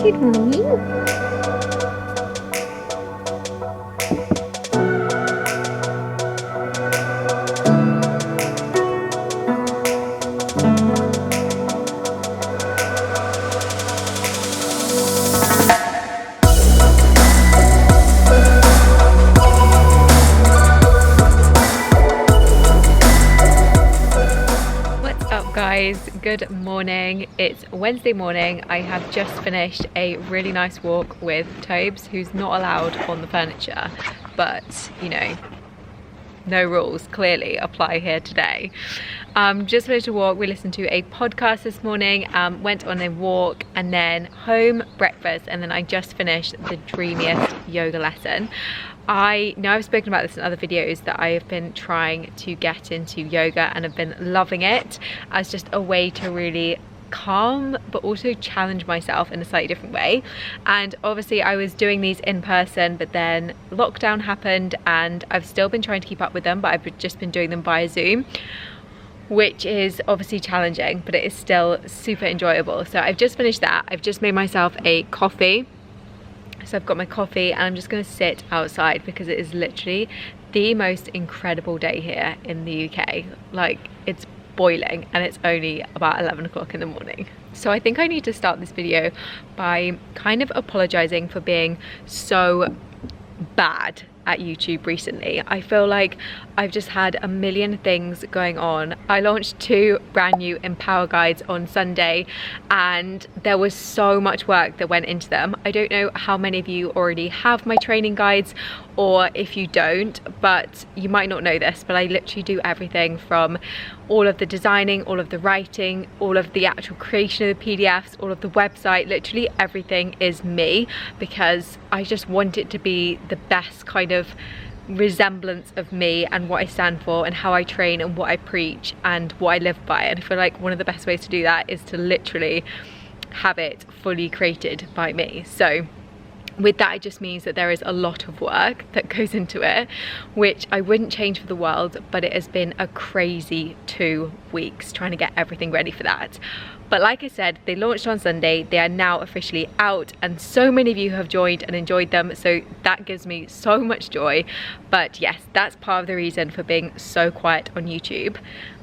excited, mommy? Guys, good morning. It's Wednesday morning. I have just finished a really nice walk with Tobes, who's not allowed on the furniture, but you know, no rules clearly apply here today. Just finished a walk. We listened to a podcast this morning, went on a walk, and then home, breakfast, and then I just finished the dreamiest yoga lesson. I know I've spoken about this in other videos that I have been trying to get into yoga and have been loving it as just a way to really calm but also challenge myself in a slightly different way. And obviously I was doing these in person, but then lockdown happened and I've still been trying to keep up with them, but I've just been doing them via Zoom, which is obviously challenging, but it is still super enjoyable. So I've just finished that. I've just made myself a coffee. So I've got my coffee and I'm just going to sit outside because it is literally the most incredible day here in the UK. Like, it's boiling and it's only about 11 o'clock in the morning. So I think I need to start this video by kind of apologizing for being so bad at YouTube recently. I feel like I've just had a million things going on. I launched 2 brand new Empower guides on Sunday and there was so much work that went into them. I don't know how many of you already have my training guides or if you don't, but you might not know this, but I literally do everything from all of the designing, all of the writing, all of the actual creation of the PDFs, all of the website, literally everything is me, because I just want it to be the best kind of resemblance of me and what I stand for and how I train and what I preach and what I live by. And I feel like one of the best ways to do that is to literally have it fully created by me. So with that, it just means that there is a lot of work that goes into it, which I wouldn't change for the world, but it has been a crazy 2 weeks trying to get everything ready for that. But like I said, they launched on Sunday. They are now officially out and so many of you have joined and enjoyed them, so that gives me so much joy. But yes, that's part of the reason for being so quiet on YouTube.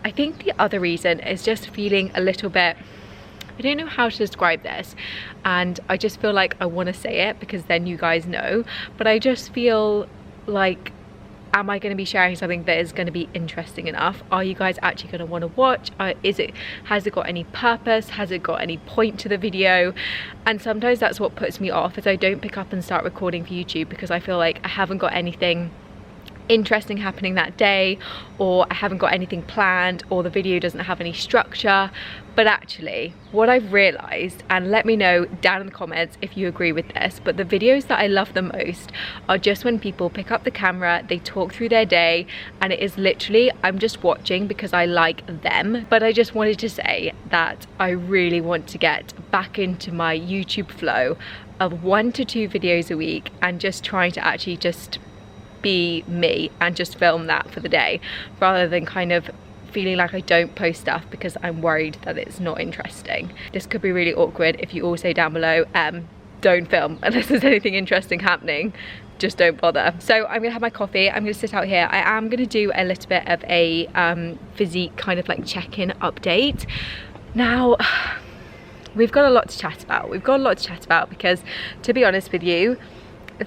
I think the other reason is just feeling a little bit, I don't know how to describe this, and I just feel like I want to say it because then you guys know, but I just feel like, am I going to be sharing something that is going to be interesting enough? Are you guys actually going to want to watch? Has it got any purpose? Has it got any point to the video? And sometimes that's what puts me off, is I don't pick up and start recording for YouTube because I feel like I haven't got anything interesting happening that day, or I haven't got anything planned, or the video doesn't have any structure. But actually what I've realized, and let me know down in the comments if you agree with this, but the videos that I love the most are just when people pick up the camera, they talk through their day, and it is literally, I'm just watching because I like them. But I just wanted to say that I really want to get back into my YouTube flow of 1 to 2 videos a week and just trying to actually just be me and just film that for the day, rather than kind of feeling like I don't post stuff because I'm worried that it's not interesting. This could be really awkward if you all say down below, don't film unless there's anything interesting happening, just don't bother. So I'm gonna have my coffee, I'm gonna sit out here. I am gonna do a little bit of a physique kind of like check-in update. Now, we've got a lot to chat about. Because to be honest with you,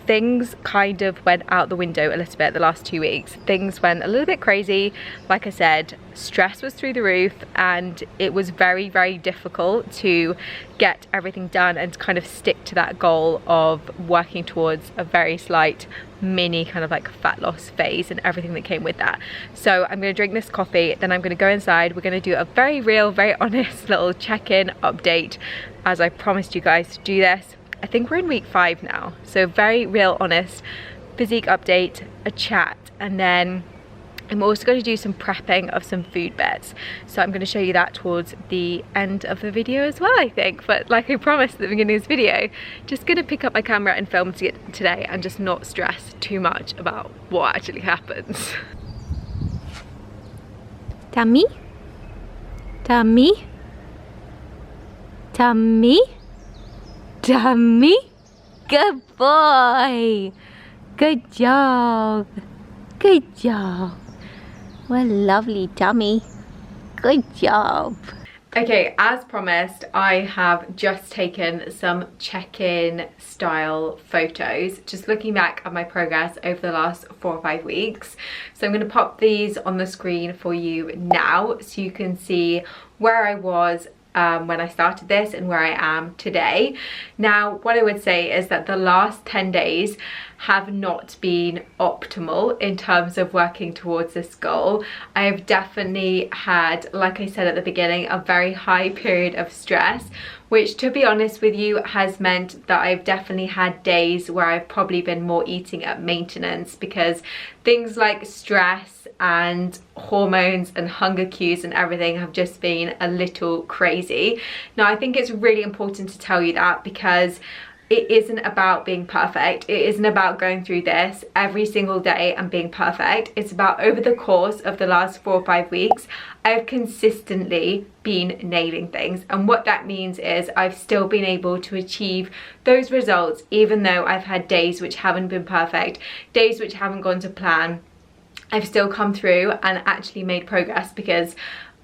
things kind of went out the window a little bit the last 2 weeks. Things went a little bit crazy. Like I said, stress was through the roof and it was very, very difficult to get everything done and to kind of stick to that goal of working towards a very slight mini kind of like fat loss phase and everything that came with that. So I'm going to drink this coffee, then I'm going to go inside. We're going to do a very real, very honest little check-in update, as I promised you guys to do this. I think we're in week 5 now, so very real, honest physique update, a chat, and then I'm also going to do some prepping of some food bits. So I'm going to show you that towards the end of the video as well, I think. But like I promised at the beginning of this video, just going to pick up my camera and film today and just not stress too much about what actually happens. Tummy? Tummy? Tummy? tummy. Good boy. Good job. Good job. What a lovely tummy. Good job. Okay, as promised, I have just taken some check-in style photos, just looking back at my progress over the last 4 or 5 weeks. So I'm going to pop these on the screen for you now so you can see where I was when I started this and where I am today. Now, what I would say is that the last 10 days have not been optimal in terms of working towards this goal. I have definitely had, like I said at the beginning, a very high period of stress, which, to be honest with you, has meant that I've definitely had days where I've probably been more eating at maintenance, because things like stress and hormones and hunger cues and everything have just been a little crazy. Now, I think it's really important to tell you that, because it isn't about being perfect. It isn't about going through this every single day and being perfect. It's about, over the course of the last 4 or 5 weeks, I've consistently been nailing things. And what that means is I've still been able to achieve those results, even though I've had days which haven't been perfect, days which haven't gone to plan. I've still come through and actually made progress, because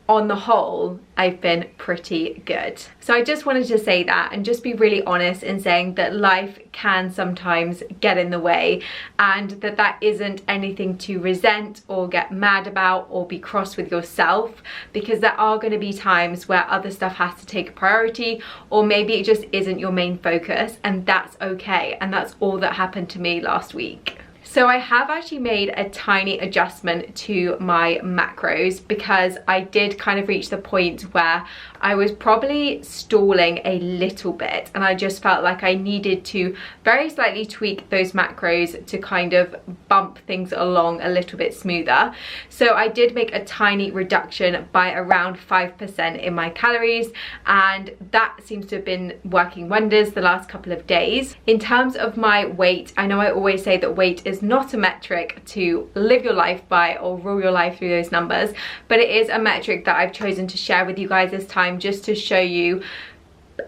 on the whole, I've been pretty good. So I just wanted to say that and just be really honest in saying that life can sometimes get in the way, and that isn't anything to resent or get mad about or be cross with yourself, because there are going to be times where other stuff has to take a priority, or maybe it just isn't your main focus, and that's okay. And that's all that happened to me last week. So I have actually made a tiny adjustment to my macros, because I did kind of reach the point where I was probably stalling a little bit, and I just felt like I needed to very slightly tweak those macros to kind of bump things along a little bit smoother. So I did make a tiny reduction by around 5% in my calories, and that seems to have been working wonders the last couple of days. In terms of my weight, I know I always say that weight is not a metric to live your life by or rule your life through those numbers, but it is a metric that I've chosen to share with you guys this time, just to show you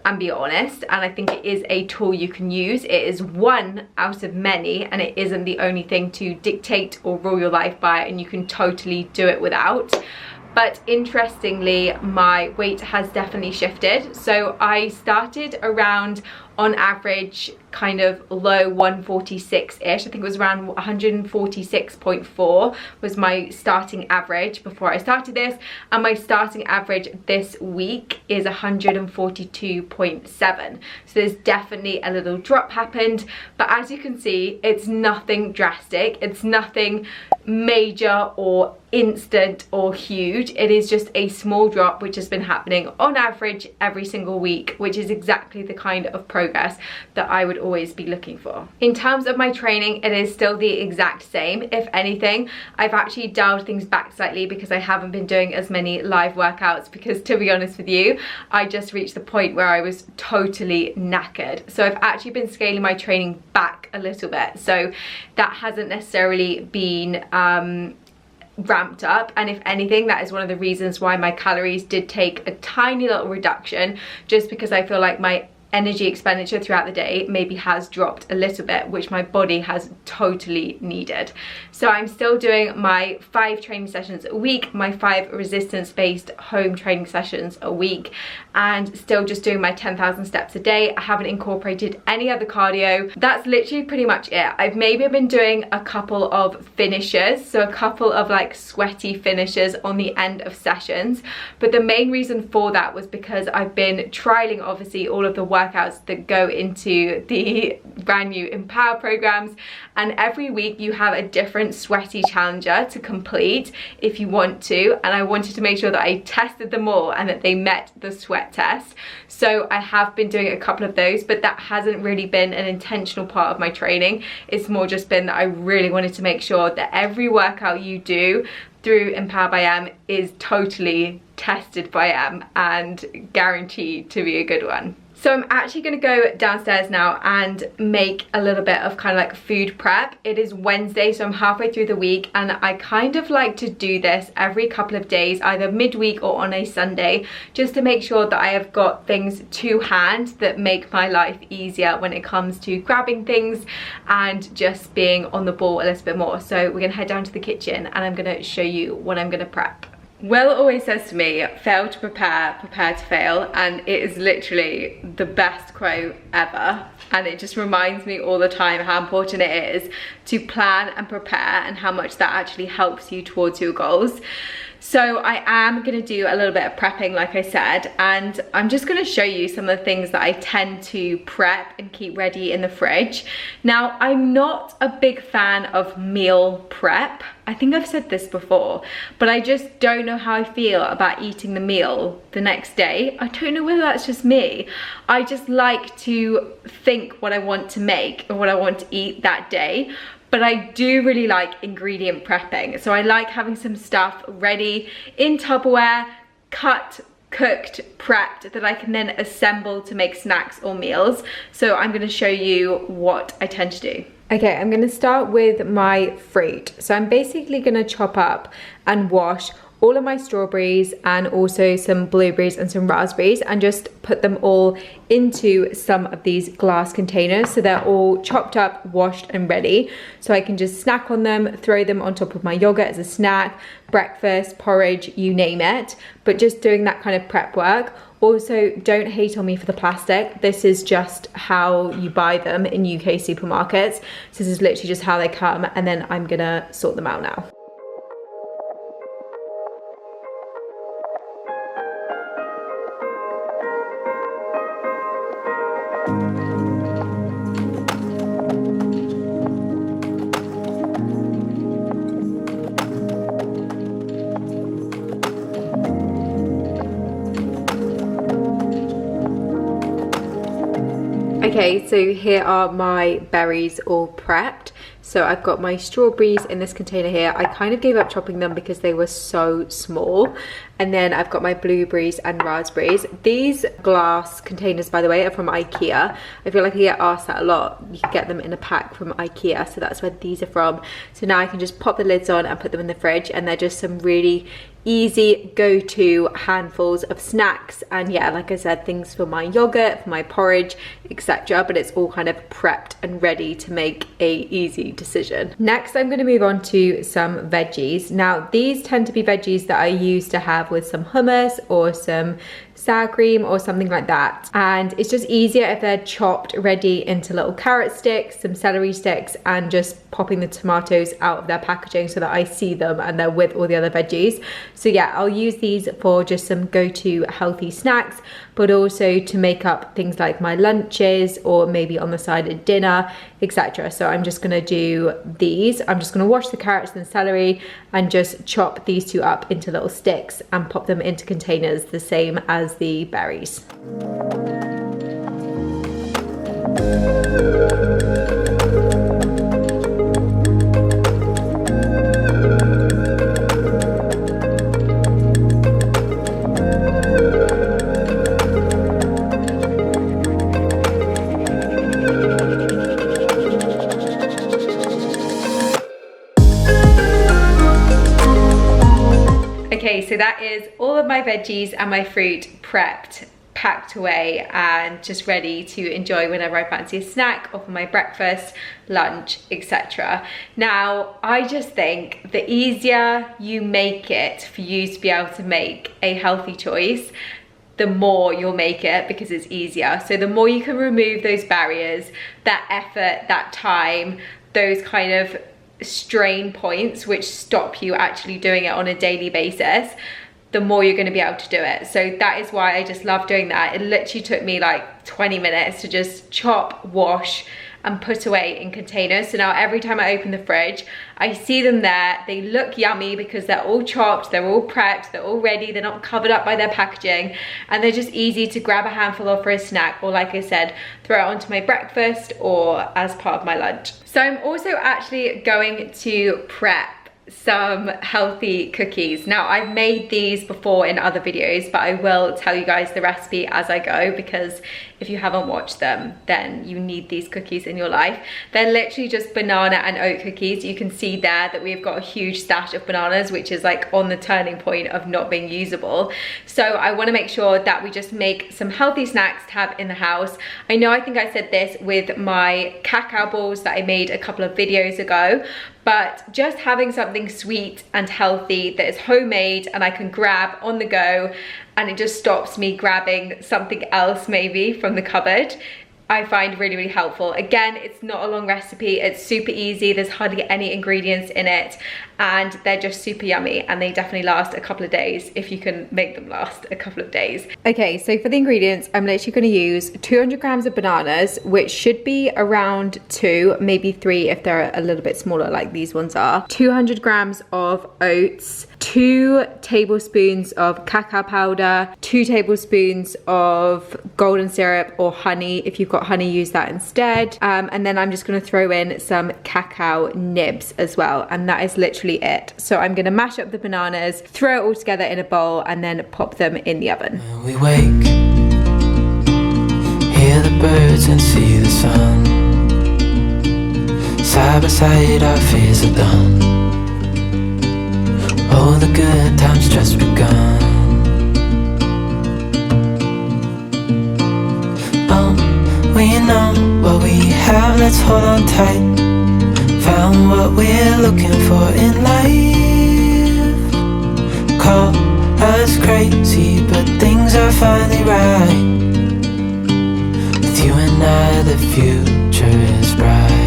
and be honest. And I think it is a tool you can use. It is one out of many, and it isn't the only thing to dictate or rule your life by, and you can totally do it without. But interestingly, my weight has definitely shifted. So I started around, on average, kind of low 146-ish. I think it was around 146.4 was my starting average before I started this, and my starting average this week is 142.7. So there's definitely a little drop happened, but as you can see, it's nothing drastic. It's nothing major or instant or huge. It is just a small drop which has been happening on average every single week, which is exactly the kind of progress that I would always be looking for. In terms of my training, it is still the exact same. If anything, I've actually dialed things back slightly, because I haven't been doing as many live workouts, because, to be honest with you, I just reached the point where I was totally knackered. So I've actually been scaling my training back a little bit. So that hasn't necessarily been ramped up, and if anything, that is one of the reasons why my calories did take a tiny little reduction, just because I feel like my energy expenditure throughout the day maybe has dropped a little bit, which my body has totally needed. So I'm still doing my 5 training sessions a week, my 5 resistance-based home training sessions a week, and still just doing my 10,000 steps a day. I haven't incorporated any other cardio. That's literally pretty much it. I've maybe been doing a couple of finishers, so a couple of like sweaty finishers on the end of sessions, but the main reason for that was because I've been trialing, obviously, all of the workouts that go into the brand new Empower programs, and every week you have a different sweaty challenger to complete if you want to, and I wanted to make sure that I tested them all and that they met the sweat test. So I have been doing a couple of those, but that hasn't really been an intentional part of my training. It's more just been that I really wanted to make sure that every workout you do through Empower by Em is totally tested by Em and guaranteed to be a good one. So I'm actually gonna go downstairs now and make a little bit of kind of like food prep. It is Wednesday, so I'm halfway through the week, and I kind of like to do this every couple of days, either midweek or on a Sunday, just to make sure that I have got things to hand that make my life easier when it comes to grabbing things and just being on the ball a little bit more. So we're gonna head down to the kitchen and I'm gonna show you what I'm gonna prep. Will always says to me, fail to prepare, prepare to fail, and it is literally the best quote ever, and it just reminds me all the time how important it is to plan and prepare and how much that actually helps you towards your goals. So I am going to do a little bit of prepping, like I said, and I'm just going to show you some of the things that I tend to prep and keep ready in the fridge. Now, I'm not a big fan of meal prep. I think I've said this before, but I just don't know how I feel about eating the meal the next day. I don't know whether that's just me. I just like to think what I want to make and what I want to eat that day. But I do really like ingredient prepping. So I like having some stuff ready in Tupperware, cut, cooked, prepped, that I can then assemble to make snacks or meals. So I'm gonna show you what I tend to do. Okay, I'm gonna start with my fruit. So I'm basically gonna chop up and wash all of my strawberries and also some blueberries and some raspberries, and just put them all into some of these glass containers so they're all chopped up, washed and ready, so I can just snack on them, throw them on top of my yogurt as a snack, breakfast, porridge, you name it. But just doing that kind of prep work. Also, don't hate on me for the plastic. This is just how you buy them in UK supermarkets. So this is literally just how they come, and then I'm gonna sort them out now. Okay, so here are my berries all prepped. So I've got my strawberries in this container here. I kind of gave up chopping them because they were so small. And then I've got my blueberries and raspberries. These glass containers, by the way, are from IKEA. I feel like I get asked that a lot. You can get them in a pack from IKEA, so that's where these are from. So now I can just pop the lids on and put them in the fridge, and they're just some really easy go-to handfuls of snacks. And yeah, like I said, things for my yogurt, for my porridge, etc. But it's all kind of prepped and ready to make a easy decision. Next, I'm going to move on to some veggies. Now, these tend to be veggies that I use to have with some hummus or some sour cream or something like that, and it's just easier if they're chopped ready into little carrot sticks, some celery sticks, and just popping the tomatoes out of their packaging so that I see them and they're with all the other veggies. So yeah, I'll use these for just some go-to healthy snacks, but also to make up things like my lunches or maybe on the side at dinner, etc. So I'm just gonna do these. I'm just gonna wash the carrots and celery and just chop these two up into little sticks and pop them into containers the same as the berries. Okay, so that is all of my veggies and my fruit prepped, packed away, and just ready to enjoy whenever I fancy a snack or for my breakfast, lunch, etc. Now, I just think the easier you make it for you to be able to make a healthy choice, the more you'll make it because it's easier. So the more you can remove those barriers, that effort, that time, those kind of strain points which stop you actually doing it on a daily basis, the more you're going to be able to do it. So that is why I just love doing that. It literally took me like 20 minutes to just chop, wash, and put away in containers. So now every time I open the fridge, I see them there. They look yummy because they're all chopped, they're all prepped, they're all ready, they're not covered up by their packaging, and they're just easy to grab a handful of for a snack, or like I said, throw it onto my breakfast or as part of my lunch. So I'm also actually going to prep some healthy cookies. Now, I've made these before in other videos, but I will tell you guys the recipe as I go because if you haven't watched them, then you need these cookies in your life. They're literally just banana and oat cookies. You can see there that we've got a huge stash of bananas, which is like on the turning point of not being usable. So I want to make sure that we just make some healthy snacks to have in the house. I know I think I said this with my cacao balls that I made a couple of videos ago, but just having something sweet and healthy that is homemade and I can grab on the go, and it just stops me grabbing something else maybe from the cupboard, I find really, really helpful. Again, it's not a long recipe, it's super easy, there's hardly any ingredients in it, and they're just super yummy, and they definitely last a couple of days if you can make them last a couple of days. Okay, so for the ingredients, I'm literally going to use 200 grams of bananas, which should be around 2, maybe 3 if they're a little bit smaller like these ones are. 200 grams of oats, 2 tablespoons of cacao powder, 2 tablespoons of golden syrup or honey. If you've got honey, use that instead. And then I'm just going to throw in some cacao nibs as well, and that is literally it. So I'm going to mash up the bananas, throw it all together in a bowl, and then pop them in the oven. When we wake, hear the birds and see the sun. Side by side our fears are done. Oh, the good times just begun. We know what we have, let's hold on tight. Found what we're looking for in life. Call us crazy, but things are finally right. With you and I, the future is bright.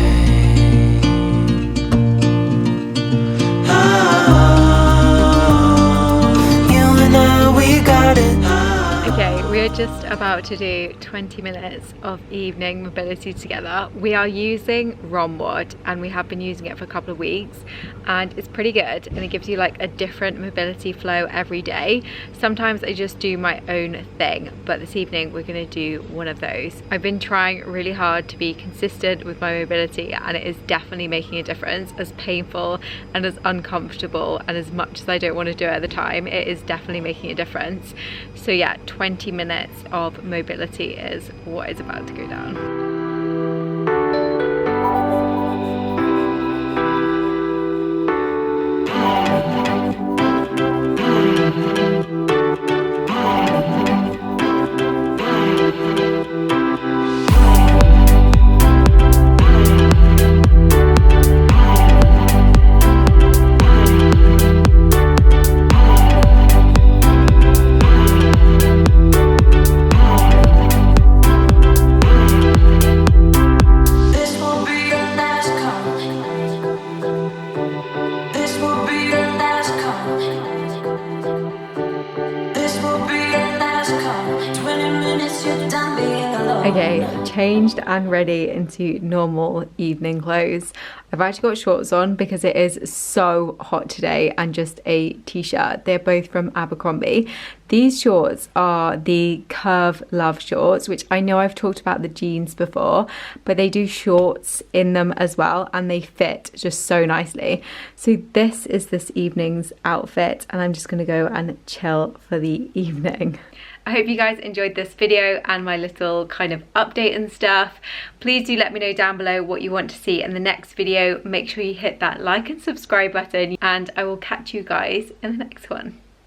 We are just about to do 20 minutes of evening mobility together. We are using Romwood, and we have been using it for a couple of weeks, and it's pretty good, and it gives you like a different mobility flow every day. Sometimes I just do my own thing, but this evening we're going to do one of those. I've been trying really hard to be consistent with my mobility, and it is definitely making a difference. As painful and as uncomfortable and as much as I don't want to do it at the time, it is definitely making a difference. So yeah, 20 minutes of mobility is what is about to go down. Okay, changed and ready into normal evening clothes. I've actually got shorts on because it is so hot today, and just a t-shirt. They're both from Abercrombie. These shorts are the Curve Love shorts, which I know I've talked about the jeans before, but they do shorts in them as well, and they fit just so nicely. So this is this evening's outfit, and I'm just gonna go and chill for the evening. I hope you guys enjoyed this video and my little kind of update and stuff. Please do let me know down below what you want to see in the next video. Make sure you hit that like and subscribe button, and I will catch you guys in the next one.